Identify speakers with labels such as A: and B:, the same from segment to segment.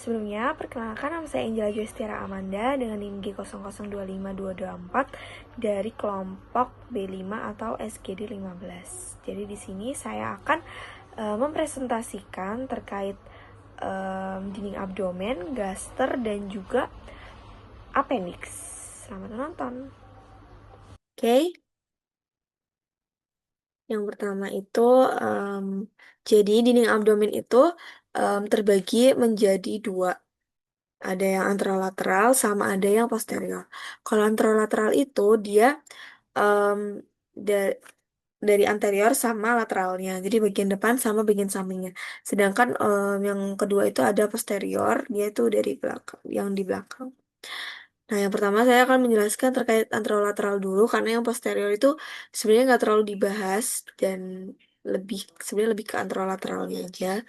A: Sebelumnya, perkenalkan nama saya Angela Joestiara Amanda dengan NIM G0025224 dari kelompok B5 atau SGD 15. Jadi di sini saya akan mempresentasikan terkait dinding abdomen, gaster, dan juga appendix. Selamat menonton. Oke. Yang pertama itu, jadi dinding abdomen itu terbagi menjadi dua. Ada yang anterolateral sama ada yang posterior. Kalau anterolateral itu dia em, da- dari anterior sama lateralnya. Jadi bagian depan sama bagian sampingnya. Sedangkan yang kedua itu ada posterior, dia itu dari belakang, yang di belakang. Nah, yang pertama saya akan menjelaskan terkait anterolateral dulu karena yang posterior itu sebenarnya nggak terlalu dibahas dan sebenarnya lebih ke anterolateralnya aja.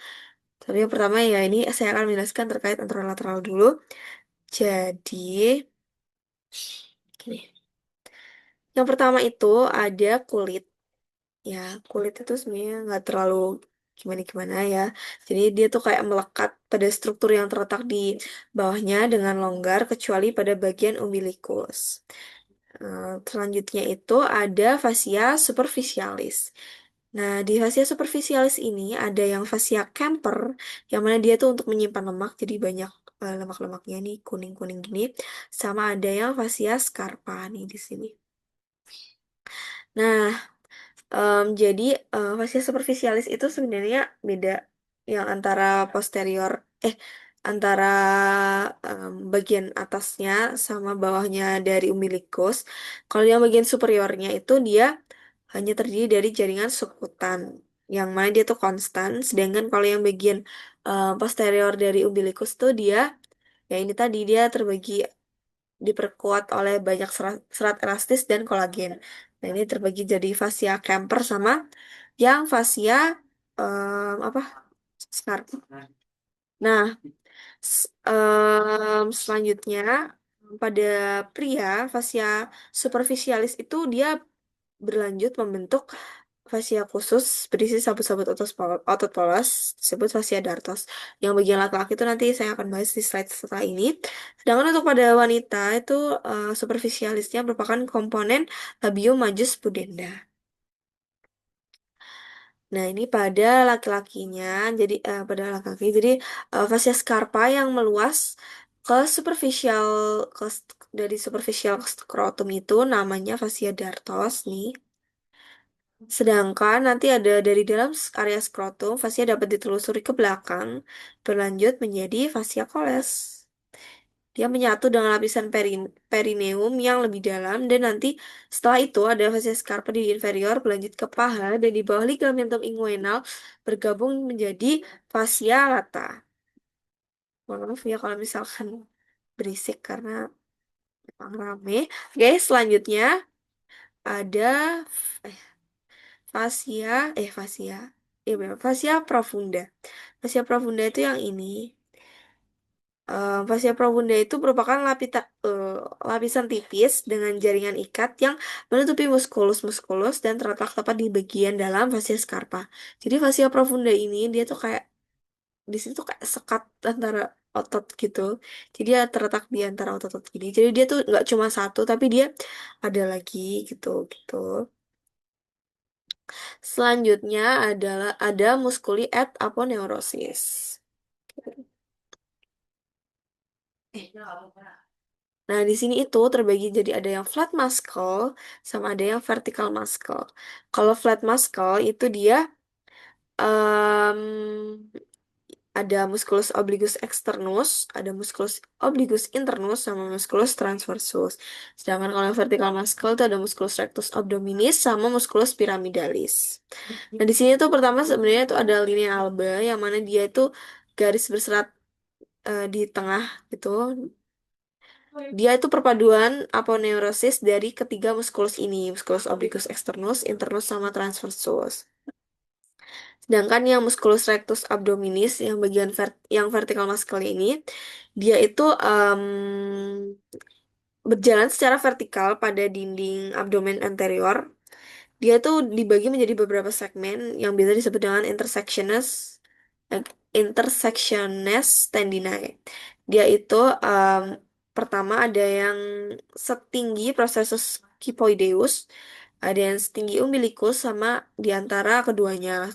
A: Tapi yang pertama ya ini saya akan menjelaskan terkait anterolateral dulu. Jadi, gini. Yang pertama itu ada kulit. Ya, kulit itu sebenarnya nggak terlalu gimana-gimana ya. Jadi dia tuh kayak melekat pada struktur yang terletak di bawahnya dengan longgar kecuali pada bagian umbilikus. Selanjutnya itu ada fascia superficialis. Nah, di fascia superficialis ini ada yang fascia camper, yang mana dia tuh untuk menyimpan lemak, jadi banyak lemak-lemaknya nih kuning-kuning gini. Sama ada yang fascia scarpa nih di sini. Nah, jadi fascia superficialis itu sebenarnya beda yang antara posterior, eh antara bagian atasnya sama bawahnya dari umbilikus. Kalau yang bagian superiornya itu dia hanya terdiri dari jaringan subkutan, yang mana dia tuh konstan. Sedangkan kalau yang bagian posterior dari umbilikus tuh dia, ya ini tadi dia terbagi diperkuat oleh banyak serat elastis dan kolagen. Nah, ini terbagi jadi fascia camper sama yang fascia apa? Scar. Nah, selanjutnya pada pria fascia superficialis itu dia berlanjut membentuk fascia khusus berisi sabut-sabut otot polos disebut fascia dartos. Yang bagian laki-laki itu nanti saya akan bahas di slide setelah ini. Sedangkan untuk pada wanita itu superficialisnya merupakan komponen labium majus pudenda. Nah, ini pada laki-lakinya, jadi pada laki-laki, jadi fascia scarpa yang meluas ke superficial ke, dari superficial skrotum itu namanya fascia dartos nih. Sedangkan nanti ada dari dalam area skrotum, fascia dapat ditelusuri ke belakang, berlanjut menjadi fascia coles. Dia menyatu dengan lapisan perineum yang lebih dalam, dan nanti setelah itu ada fascia scarpa di inferior, berlanjut ke paha, dan di bawah ligamentum inguinal bergabung menjadi fascia lata. Mohon maaf ya kalau misalkan berisik karena memang rame. Oke, selanjutnya ada eh, fascia, iya benar, fascia profunda. Fascia profunda itu yang ini. Fascia profunda itu merupakan lapisan tipis dengan jaringan ikat yang menutupi muskulus-muskulus dan terletak tepat di bagian dalam fascia scarpa. Jadi fascia profunda ini dia tuh kayak di situ tuh kayak sekat antara otot gitu. Jadi dia terletak di antara otot-otot gini. Jadi dia tuh nggak cuma satu, tapi dia ada lagi gitu gitu. Selanjutnya adalah ada musculi et aponeurosis. Eh, Nah, di sini itu terbagi jadi ada yang flat muscle sama ada yang vertical muscle. Kalau flat muscle itu dia em, ada musculus obligus externus, ada musculus obligus internus, sama musculus transversus. Sedangkan kalau yang vertical muscle itu ada musculus rectus abdominis sama musculus pyramidalis. Nah, di sini tuh pertama sebenarnya tuh ada linea alba yang mana dia itu garis berserat di tengah gitu. Dia itu perpaduan aponeurosis dari ketiga muskulus ini, musculus obliquus externus, internus, sama transversus. Sedangkan yang musculus rectus abdominis, yang bagian yang vertical muscle ini, dia itu berjalan secara vertikal pada dinding abdomen anterior. Dia tuh dibagi menjadi beberapa segmen yang biasa disebut dengan intersectiones intersectiones tendinae. Dia itu em, pertama ada yang setinggi processus kyphoideus, ada yang setinggi umbilicus sama di antara keduanya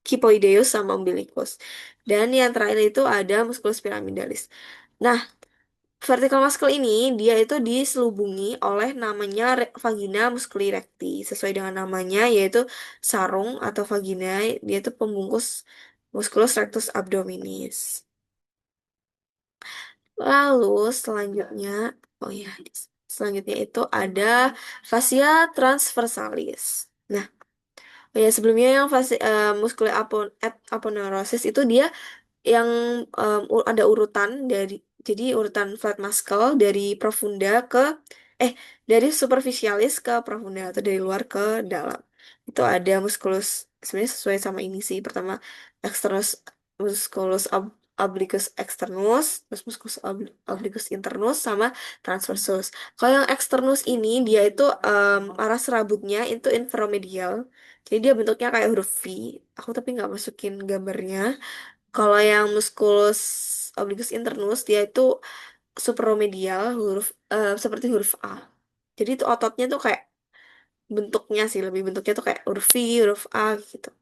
A: kyphoideus sama umbilicus. Dan yang terakhir itu ada musculus pyramidalis. Nah, vertical muscle ini dia itu diselubungi oleh namanya vagina musculi recti. Sesuai dengan namanya yaitu sarung atau vagina, dia itu pembungkus musculus rectus abdominis. Lalu selanjutnya, oh ya, selanjutnya itu ada fascia transversalis. Nah, oh ya sebelumnya yang musculi aponeurosis itu dia yang ada urutan dari jadi urutan flat muscle dari profunda ke eh dari superficialis ke profunda atau dari luar ke dalam. Itu ada musculus sebenarnya sesuai sama ini sih. Pertama externus musculus obliquus externus, terus musculus obliquus internus sama transversus. Kalau yang externus ini dia itu arah serabutnya itu inferomedial. Jadi dia bentuknya kayak huruf V. Aku tapi nggak masukin gambarnya. Kalau yang musculus obliquus internus dia itu supromedial seperti huruf A. Jadi itu ototnya tuh kayak bentuknya sih lebih bentuknya tuh kayak huruf V, huruf A gitu.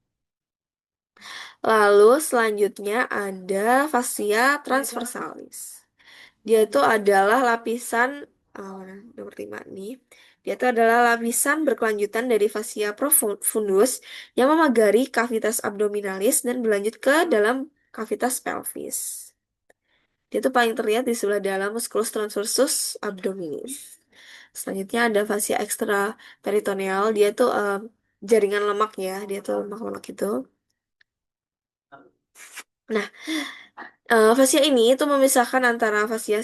A: Lalu selanjutnya ada fascia transversalis. Dia itu adalah lapisan mana? Nomor 5 nih. Dia itu adalah lapisan berkelanjutan dari fascia profundus yang memagari cavitas abdominalis dan berlanjut ke dalam cavitas pelvis. Dia tuh paling terlihat di sebelah dalam musculus transversus abdominis. Selanjutnya ada fascia ekstra peritoneal. Dia tuh jaringan lemak ya. Dia tuh lemak-lemak itu. Nah, fascia ini itu memisahkan antara fascia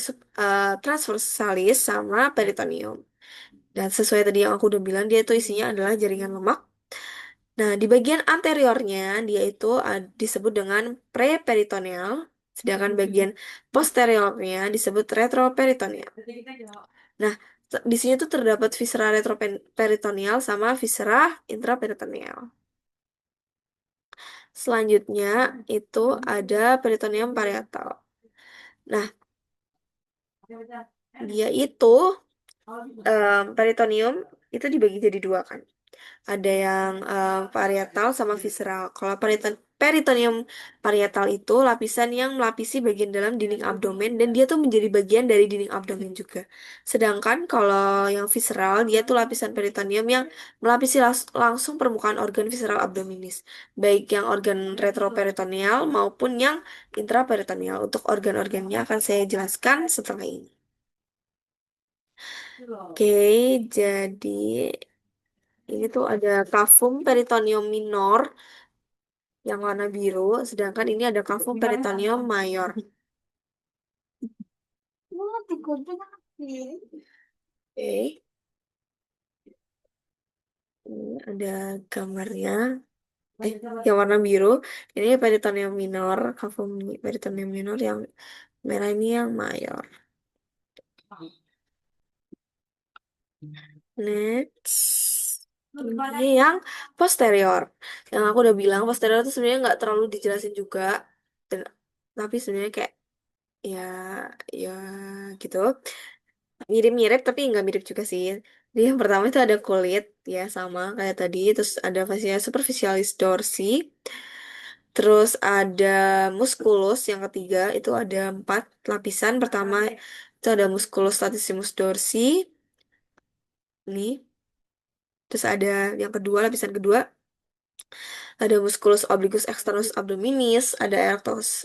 A: transversalis sama peritoneum. Dan sesuai tadi yang aku udah bilang, dia itu isinya adalah jaringan lemak. Nah, di bagian anteriornya dia itu disebut dengan preperitoneal, sedangkan bagian posteriornya disebut retroperitoneal. Nah, di sini tuh terdapat viscera retroperitoneal sama viscera intraperitoneal. Selanjutnya itu ada peritoneum parietal. Nah, dia itu peritoneum itu dibagi jadi dua kan. Ada yang parietal sama visceral. Kalau peritoneum parietal itu lapisan yang melapisi bagian dalam dinding abdomen dan dia tuh menjadi bagian dari dinding abdomen juga. Sedangkan kalau yang visceral dia tuh lapisan peritoneum yang melapisi langsung permukaan organ visceral abdominis, baik yang organ retroperitoneal maupun yang intraperitoneal. Untuk organ-organnya akan saya jelaskan setelah ini. Oke, jadi ini tuh ada kavum peritoneum minor yang warna biru, sedangkan ini ada kavum peritoneum mayor. Oke, ini ada gambarnya. Yang warna biru, ini peritoneum minor, kavum peritoneum minor yang merah ini yang mayor. Next, ini yang posterior. Yang aku udah bilang posterior itu sebenarnya nggak terlalu dijelasin juga, dan tapi sebenarnya kayak ya ya gitu mirip-mirip tapi nggak mirip juga sih. Jadi yang pertama itu ada kulit ya sama kayak tadi, terus ada fascia superficialis dorsi, terus ada musculus yang ketiga itu ada 4 lapisan. Pertama itu ada musculus latissimus dorsi ini, terus ada yang kedua lapisan kedua ada musculus obliquus externus abdominis, ada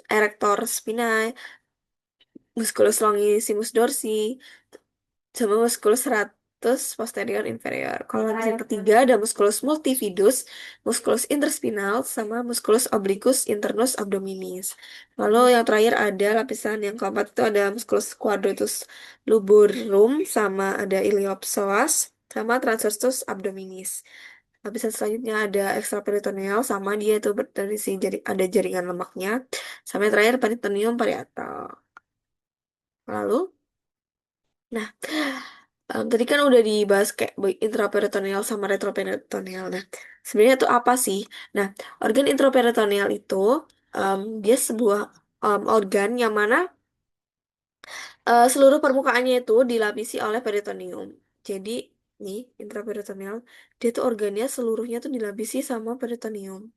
A: erector spinae, musculus longissimus dorsi, sama musculus serratus posterior inferior. Kalau yang ketiga ada musculus multifidus, musculus interspinal, sama musculus obliquus internus abdominis. Lalu yang terakhir ada lapisan yang keempat itu ada musculus quadratus luborum, sama ada iliopsoas, sama transversus abdominis. Lapisan selanjutnya ada ekstraperitoneal, sama dia itu berisi jadi ada jaringan lemaknya, sama yang terakhir peritoneum parietal. Lalu nah, tadi kan udah dibahas kayak baik intraperitoneal sama retroperitoneal. Nah, sebenarnya itu apa sih? Nah, organ intraperitoneal itu Dia sebuah organ yang mana seluruh permukaannya itu dilapisi oleh peritoneum. Jadi nih intraperitoneal, dia tuh organnya seluruhnya tuh dilapisi sama peritoneum.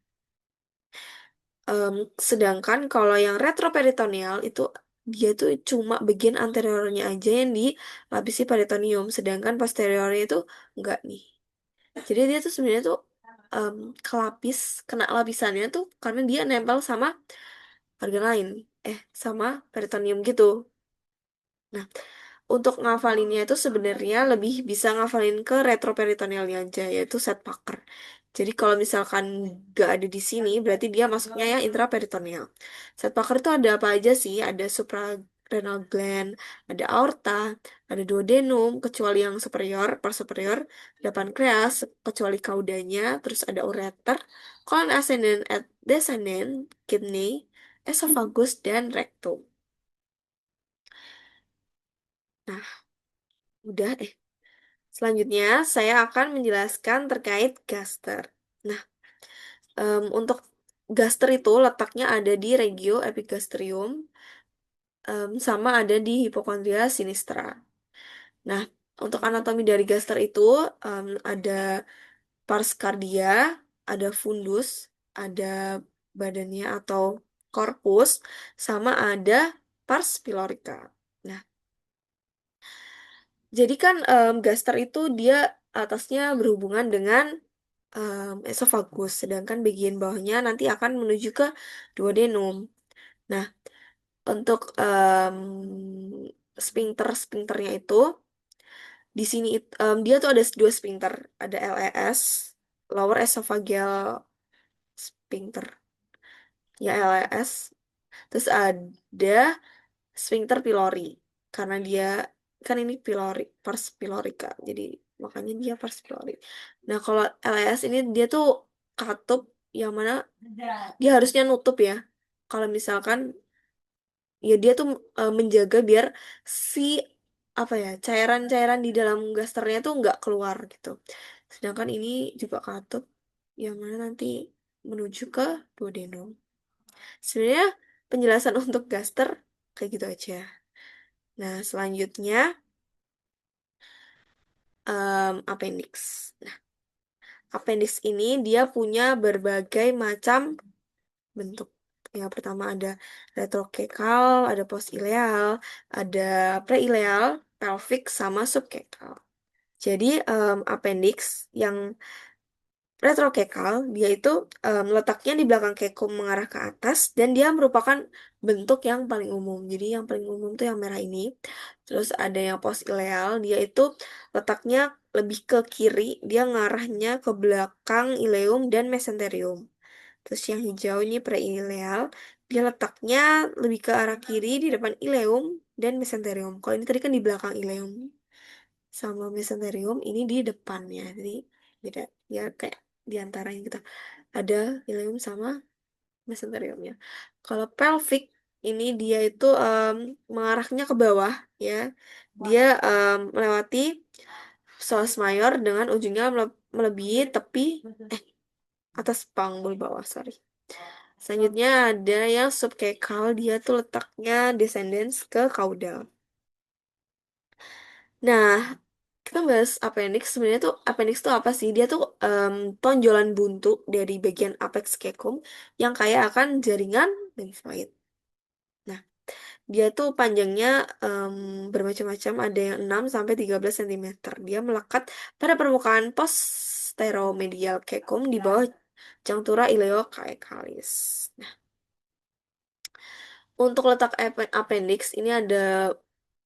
A: Em, Sedangkan kalau yang retroperitoneal itu dia tuh cuma bagian anteriornya aja yang dilapisi peritoneum, sedangkan posteriornya itu enggak nih. Jadi dia tuh sebenarnya tuh em, kelapis, kena lapisannya tuh karena dia nempel sama organ lain, sama peritoneum gitu. Nah, untuk ngafalinnya itu sebenarnya lebih bisa ngafalin ke retroperitonealnya aja, yaitu set Parker. Jadi kalau misalkan gak ada di sini, berarti dia masuknya yang intraperitoneal. Set Parker itu ada apa aja sih? Ada suprarenal gland, ada aorta, ada duodenum, kecuali yang superior, per superior, ada pankreas, kecuali kaudanya, terus ada ureter, colon ascending, descending, kidney, esophagus, dan rectum. Nah, udah. Selanjutnya, saya akan menjelaskan terkait gaster. Nah, untuk gaster itu letaknya ada di regio epigastrium, sama ada di hipokondria sinistra. Nah, untuk anatomi dari gaster itu ada pars cardia, ada fundus, ada badannya atau korpus, sama ada pars pylorica. Nah, jadi kan gaster itu dia atasnya berhubungan dengan esofagus, sedangkan bagian bawahnya nanti akan menuju ke duodenum. Nah, untuk sphincternya itu di sini dia tuh ada dua sphincter, ada LES, lower esophageal sphincter, ya LES, terus ada sphincter pylori karena dia kan ini pylori, pars pylorica, jadi makanya dia pars pylori. Nah, kalau LES ini dia tuh katup yang mana dia harusnya nutup ya. Kalau misalkan ya dia tuh menjaga biar si apa ya cairan-cairan di dalam gasternya tuh nggak keluar gitu. Sedangkan ini juga katup yang mana nanti menuju ke duodenum. Sebenarnya penjelasan untuk gaster kayak gitu aja. Nah, selanjutnya appendix. Nah, appendix ini dia punya berbagai macam bentuk. Yang pertama ada retrokekal, ada postileal, ada preileal, pelvic, sama subkekal. Jadi appendix yang retrokekal dia itu letaknya di belakang kekum mengarah ke atas dan dia merupakan bentuk yang paling umum. Jadi yang paling umum tuh yang merah ini. Terus ada yang postileal, dia itu letaknya lebih ke kiri, dia ngarahnya ke belakang ileum dan mesenterium. Terus yang hijau ini preileal, dia letaknya lebih ke arah kiri di depan ileum dan mesenterium. Kalau ini tadi kan di belakang ileum sama mesenterium, ini di depannya. Jadi beda, ya kayak di antaranya gitu. Ada ileum sama mesenteriumnya. Kalau pelvic ini dia itu mengarahnya ke bawah ya. Dia melewati psoas mayor dengan ujungnya melebihi tepi eh atas panggul bawah, sorry. Selanjutnya ada yang subkekal, dia tuh letaknya descendens ke caudal. Nah, kita bahas appendix. Sebenarnya tuh appendix tuh apa sih? Dia tuh tonjolan buntu dari bagian apex cecum yang kaya akan jaringan limfoid. Nah, dia tuh panjangnya bermacam-macam, ada yang 6 sampai 13 cm. Dia melekat pada permukaan posteromedial cecum di bawah junctura ileocaecalis. Nah, untuk letak appendix ini ada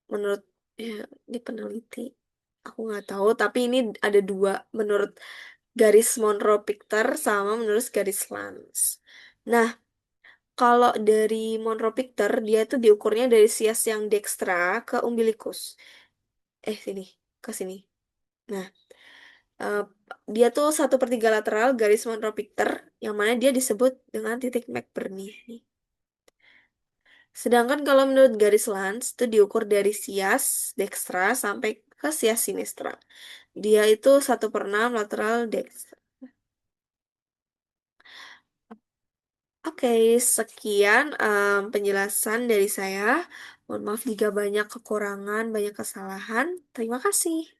A: menurut ya, ini peneliti. Aku nggak tahu, tapi ini ada dua menurut garis Monroe-Pikter sama menurut garis Lanz. Nah, kalau dari Monroe-Pikter, dia itu diukurnya dari sias yang dekstra ke umbilikus. Sini, ke sini. Nah, eh, dia tuh 1/3 lateral garis Monroe-Pikter, yang mana dia disebut dengan titik McBurney. Sedangkan kalau menurut garis Lanz, itu diukur dari sias dekstra sampai ke sias sinistra. Dia itu 1/6 lateral dekstra. Oke, sekian penjelasan dari saya. Mohon maaf jika banyak kekurangan, banyak kesalahan. Terima kasih.